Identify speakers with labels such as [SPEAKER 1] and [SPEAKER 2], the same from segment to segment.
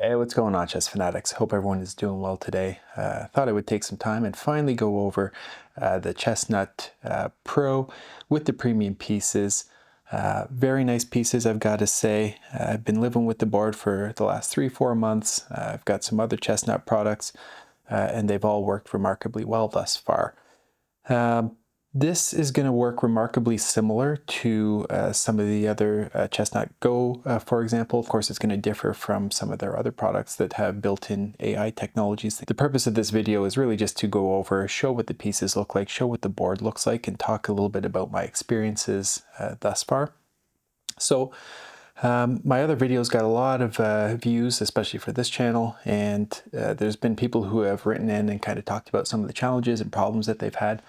[SPEAKER 1] Hey, what's going on, chess fanatics? Hope everyone is doing well today. Thought I would take some time and finally go over the Chessnut Pro with the premium pieces. Very nice pieces, I've got to say. I've been living with the board for the last 3-4 months. I've got some other Chessnut products, and they've all worked remarkably well thus far. This is going to work remarkably similar to some of the other Chessnut Go, for example. Of course, it's going to differ from some of their other products that have built-in AI technologies. The purpose of this video is really just to go over, show what the pieces look like, show what the board looks like, and talk a little bit about my experiences thus far. So my other videos got a lot of views, especially for this channel, and there's been people who have written in and kind of talked about some of the challenges and problems that they've had.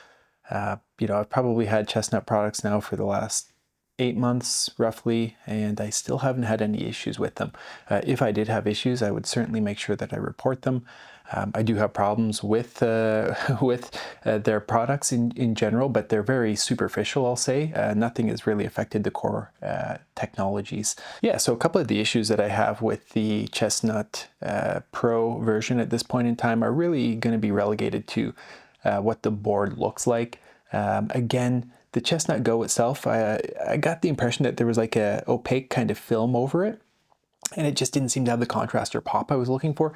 [SPEAKER 1] I've probably had Chessnut products now for the last 8 months roughly, and I still haven't had any issues with them. If I did have issues, I would certainly make sure that I report them. I do have problems with their products in general, but they're very superficial, I'll say. Nothing has really affected the core technologies. Yeah, so a couple of the issues that I have with the Chessnut Pro version at this point in time are really going to be relegated to what the board looks like. Again, the Chessnut Go itself, I got the impression that there was like a opaque kind of film over it, and it just didn't seem to have the contrast or pop I was looking for.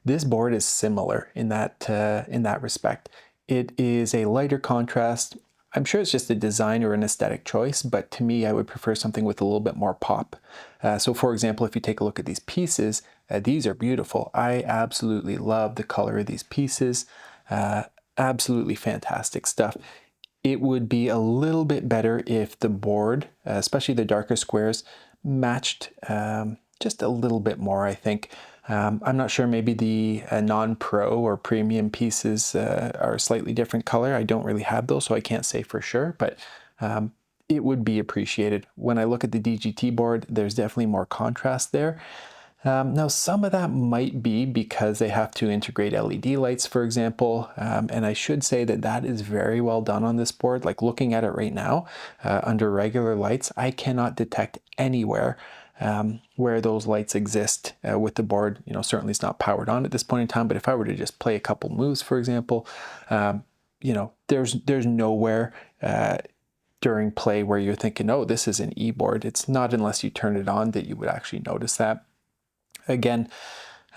[SPEAKER 1] This board is similar in that respect. It is a lighter contrast. I'm sure it's just a design or an aesthetic choice, but to me, I would prefer something with a little bit more pop. So for example, if you take a look at these pieces, these are beautiful. I absolutely love the color of these pieces. Absolutely fantastic stuff. It would be a little bit better if the board, especially the darker squares, matched just a little bit more, I think. I'm not sure, maybe the non-pro or premium pieces are a slightly different color. I don't really have those, so I can't say for sure, but it would be appreciated. When I look at the DGT board, there's definitely more contrast there. Now, some of that might be because they have to integrate LED lights, for example, and I should say that that is very well done on this board. Like looking at it right now, under regular lights, I cannot detect anywhere where those lights exist with the board. Certainly it's not powered on at this point in time, but if I were to just play a couple moves, for example, there's nowhere during play where you're thinking, oh, this is an E-board. It's not unless you turn it on that you would actually notice that. Again,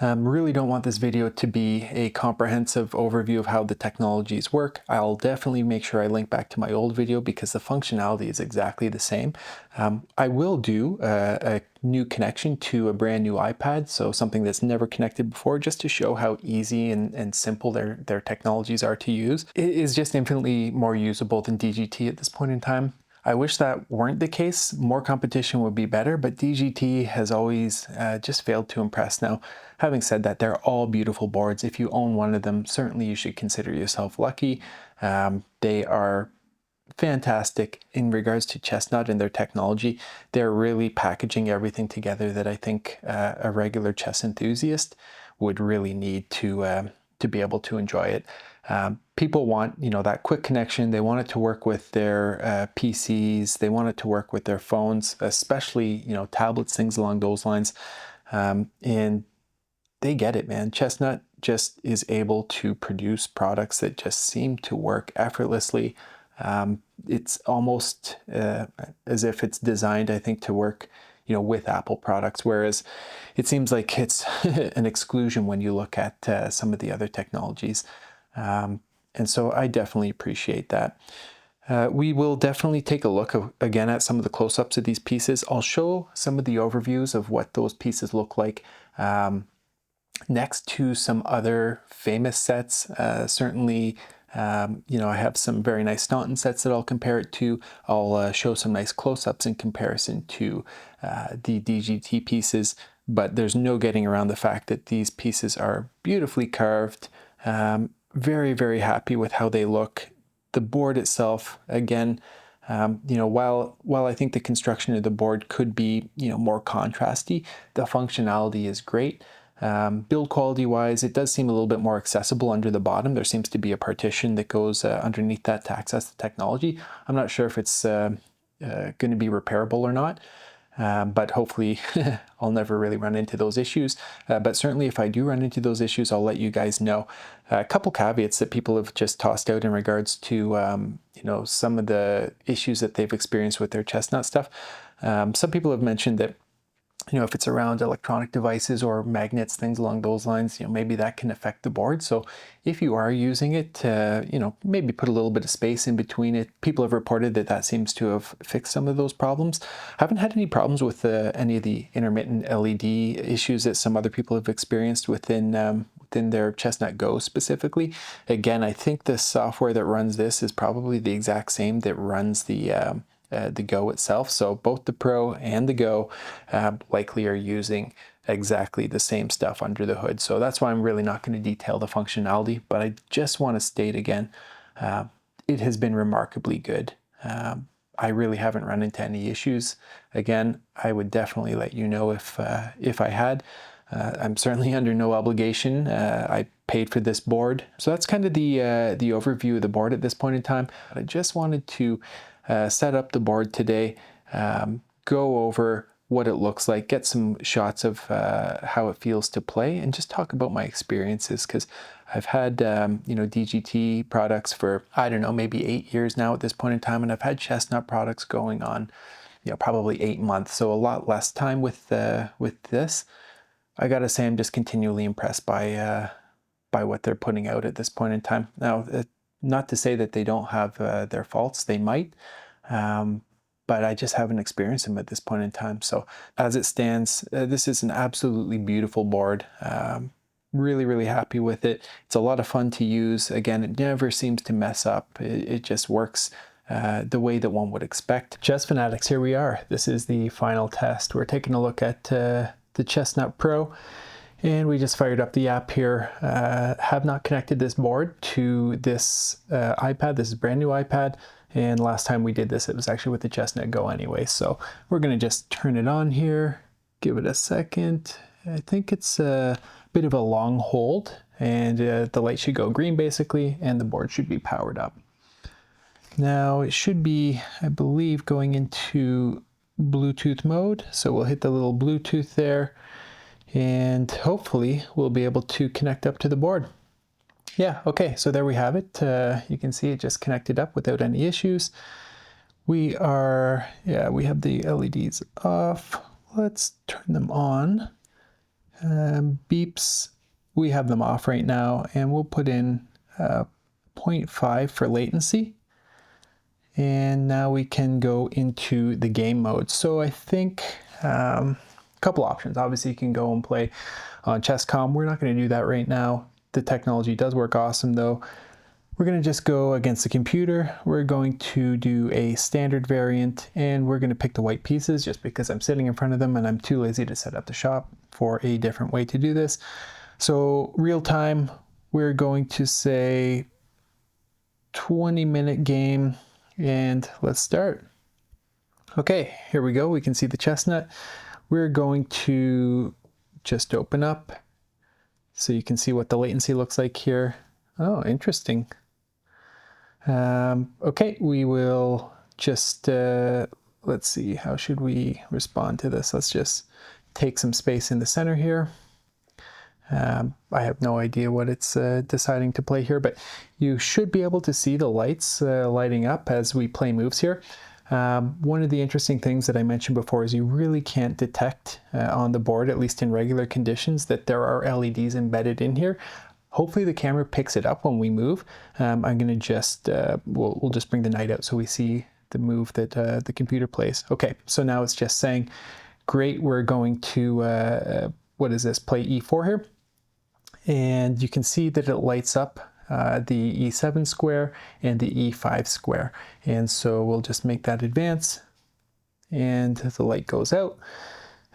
[SPEAKER 1] really don't want this video to be a comprehensive overview of how the technologies work. I'll definitely make sure I link back to my old video because the functionality is exactly the same. I will do a new connection to a brand new iPad, so something that's never connected before, just to show how easy and simple their technologies are to use. It is just infinitely more usable than DGT at this point in time. I wish that weren't the case. More competition would be better, but DGT has always just failed to impress. Now, having said that, they're all beautiful boards. If you own one of them, certainly you should consider yourself lucky. They are fantastic in regards to Chessnut and their technology. They're really packaging everything together that I think a regular chess enthusiast would really need to be able to enjoy it. People want, that quick connection. They want it to work with their PCs. They want it to work with their phones, especially, tablets, things along those lines. And they get it, man. Chessnut just is able to produce products that just seem to work effortlessly. It's almost as if it's designed, I think, to work with Apple products, whereas it seems like it's an exclusion when you look at some of the other technologies. And so I definitely appreciate that. We will definitely take a look again at some of the close-ups of these pieces. I'll show some of the overviews of what those pieces look like next to some other famous sets. Certainly, I have some very nice Staunton sets that I'll compare it to. I'll show some nice close-ups in comparison to the DGT pieces, but there's no getting around the fact that these pieces are beautifully carved. Very, very happy with how they look. The board itself, again, while I think the construction of the board could be, more contrasty, the functionality is great. Build quality wise, it does seem a little bit more accessible under the bottom. There seems to be a partition that goes underneath that to access the technology. I'm not sure if it's going to be repairable or not. But hopefully I'll never really run into those issues. But certainly if I do run into those issues, I'll let you guys know. A couple caveats that people have just tossed out in regards to some of the issues that they've experienced with their Chessnut stuff. Some people have mentioned that if it's around electronic devices or magnets, things along those lines, maybe that can affect the board. So if you are using it, maybe put a little bit of space in between it. People have reported that that seems to have fixed some of those problems. I haven't had any problems with any of the intermittent LED issues that some other people have experienced within their Chessnut Go specifically. Again, I think the software that runs this is probably the exact same that runs the Go itself. So both the Pro and the Go likely are using exactly the same stuff under the hood. So that's why I'm really not going to detail the functionality, but I just want to state again, it has been remarkably good. I really haven't run into any issues. Again, I would definitely let you know if I had. I'm certainly under no obligation. I paid for this board. So that's kind of the overview of the board at this point in time. I just wanted to set up the board today, go over what it looks like, get some shots of how it feels to play, and just talk about my experiences, because I've had DGT products for, I don't know, maybe 8 years now at this point in time, and I've had Chessnut products going on probably 8 months, so a lot less time with this. I gotta say, I'm just continually impressed by what they're putting out at this point in time. Now, not to say that they don't have their faults, they might, but I just haven't experienced them at this point in time. So as it stands, this is an absolutely beautiful board. Really, really happy with it. It's a lot of fun to use. Again, it never seems to mess up. It just works the way that one would expect. Chess Fanatics, here we are. This is the final test. We're taking a look at the Chessnut Pro. And we just fired up the app here. Have not connected this board to this iPad. This is a brand new iPad. And last time we did this, it was actually with the Chessnut Go anyway. So we're gonna just turn it on here, give it a second. I think it's a bit of a long hold, and the light should go green basically, and the board should be powered up. Now it should be, I believe, going into Bluetooth mode. So we'll hit the little Bluetooth there, and hopefully we'll be able to connect up to the board. Yeah, okay, so there we have it. You can see it just connected up without any issues. We have the LEDs off. Let's turn them on. Beeps, we have them off right now, and we'll put in 0.5 for latency. And now we can go into the game mode. So I think a couple options. Obviously you can go and play on Chess.com. We're not going to do that right now. The technology does work awesome though. We're going to just go against the computer. We're going to do a standard variant, and we're going to pick the white pieces just because I'm sitting in front of them and I'm too lazy to set up the shop for a different way to do this. So real time, we're going to say 20-minute game, and let's start. Okay, here we go. We can see the Chessnut. We're going to just open up so you can see what the latency looks like here. Oh, interesting. Okay, we will just, let's see, how should we respond to this? Let's just take some space in the center here. I have no idea what it's deciding to play here, but you should be able to see the lights lighting up as we play moves here. One of the interesting things that I mentioned before is you really can't detect on the board, at least in regular conditions, that there are LEDs embedded in here. Hopefully the camera picks it up when we move. I'm going to just, we'll just bring the knight out so we see the move that the computer plays. Okay, so now it's just saying, great, we're going to, what is this, play e4 here. And you can see that it lights up the e7 square and the e5 square. And so we'll just make that advance, and the light goes out.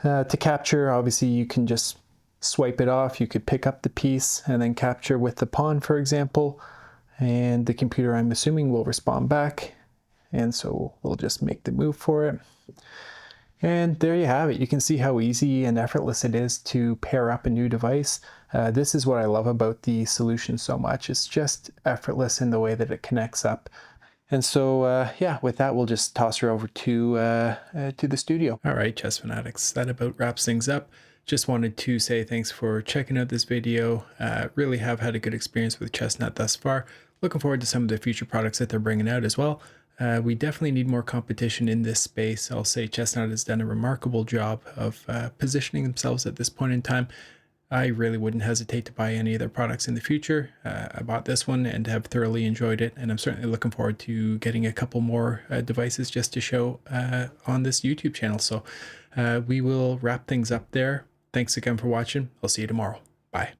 [SPEAKER 1] To capture, obviously you can just swipe it off. You could pick up the piece and then capture with the pawn, for example, and the computer, I'm assuming, will respond back. And so we'll just make the move for it. And there you have it. You can see how easy and effortless it is to pair up a new device. This is what I love about the solution so much. It's just effortless in the way that it connects up. And so, yeah, with that, we'll just toss her over to the studio. All right, chess fanatics, that about wraps things up. Just wanted to say thanks for checking out this video. Really have had a good experience with Chessnut thus far. Looking forward to some of the future products that they're bringing out as well. We definitely need more competition in this space. I'll say Chessnut has done a remarkable job of positioning themselves at this point in time. I really wouldn't hesitate to buy any of their products in the future. I bought this one and have thoroughly enjoyed it, and I'm certainly looking forward to getting a couple more devices just to show on this YouTube channel. So we will wrap things up there. Thanks again for watching. I'll see you tomorrow. Bye.